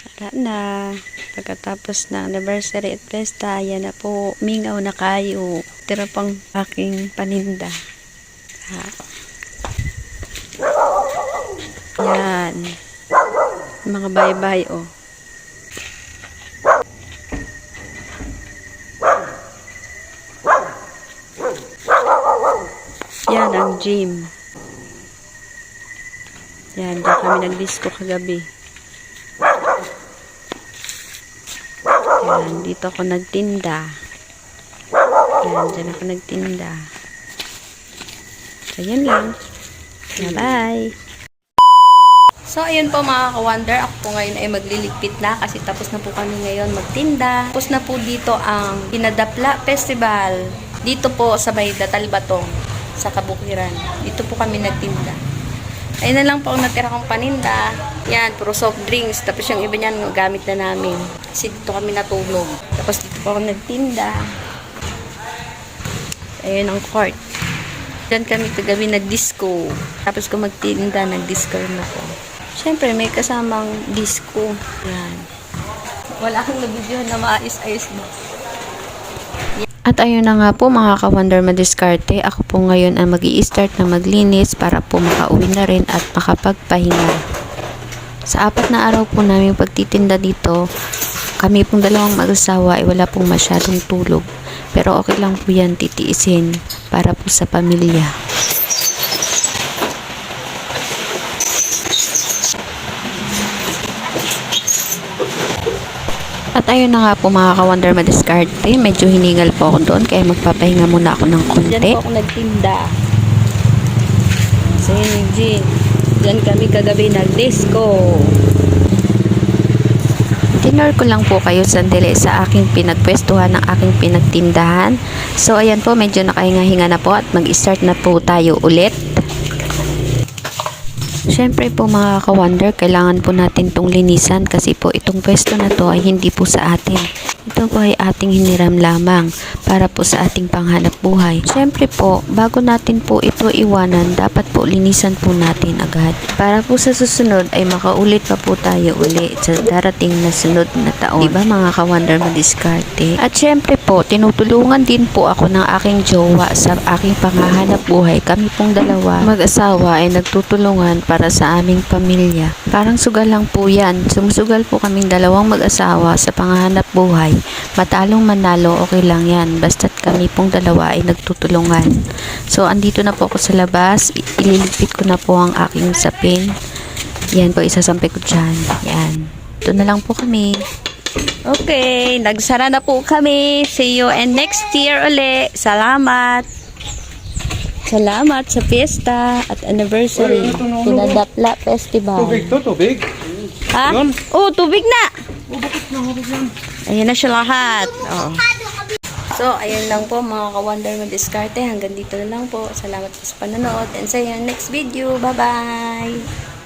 Wala na. Pagkatapos ng anniversary at festa, yan na po. Mingaw na kayo. Tira pang aking paninda. Ha. Yan. Mga bye-bye, oh. Yan ang gym. Yan, dyan kami nag-disco kagabi. Yan, dito ako nagtinda. Yan, dyan ako nagtinda. So, yan lang. Bye-bye. So, ayun po mga ka-wonder. Ako po ngayon ay magliligpit na kasi tapos na po kami ngayon magtinda. Tapos na po dito ang Pinadapla Festival. Dito po sa may Datalbatong sa Kabukiran. Dito po kami nagtinda. Ayun na lang po ang natira kong paninda. Yan, puro soft drinks. Tapos yung iba niyan, gamit na namin. Kasi dito kami natulog. Tapos dito po ako nagtinda. Ayun ang court. Diyan kami kagabi nag-disco. Tapos kung magtinda, nag-disco rin ako. Siyempre, may kasamang disco. Yan. Wala akong nabidyo na maayos-ayos na. At ayun na nga po mga ka-wonder madiskarte. Ako po ngayon ay mag-i-start na maglinis para po makauwi na rin at makapagpahinga. Sa 4 na araw po namin pagtitinda dito, kami pong dalawang mag-asawa ay wala pong masyadong tulog. Pero okay lang po yan titiisin para po sa pamilya. At ayun na nga po mga ka-wonder madiskarte. Medyo hiningal po ako doon kaya magpapahinga muna ako ng konti. Diyan po ako nagtinda. Sa Eugene. Diyan kami kagabi nag-disco. Dinner ko lang po kayo sandali sa aking pinagpwestuhan ng aking pinagtindahan. So ayan po, medyo nakahinga-hinga na po at mag-start na po tayo ulit. Siyempre po mga ka-wonder, kailangan po natin itong linisan kasi po itong pwesto na to ay hindi po sa atin. Ito po ay ating hiniram lamang para po sa ating panghanap buhay. Siyempre po, bago natin po ito iwanan, dapat po linisan po natin agad. Para po sa susunod ay makaulit pa po tayo uli sa darating na sunod na taon. Diba mga ka-wonder madiskarte? At siyempre po, tinutulungan din po ako ng aking jowa sa aking panghahanap buhay. Kami pong dalawa mag-asawa ay nagtutulungan para sa aming pamilya. Parang sugal lang po yan. Sumusugal po kaming dalawang mag-asawa sa panghahanap buhay. Matalong manalo, okay lang yan. Basta't kami pong dalawa ay nagtutulungan. So, andito na po ako sa labas. Ililigpit ko na po ang aking sapin. Yan po, isasampay ko dyan. Yan. Ito na lang po kami. Okay, nagsara na po kami. See you and next year uli. Salamat. Salamat sa fiesta at anniversary. Pinadapla Festival. Tubig to, tubig. Ha? Yun. Oh, tubig na. Oh, bakit nahulog yan? Ayan na siya lahat. Oh. So, ayan lang po mga ka-wonder madiskarte. Hanggang dito na lang po. Salamat po sa panonood. And sa next video. Bye-bye.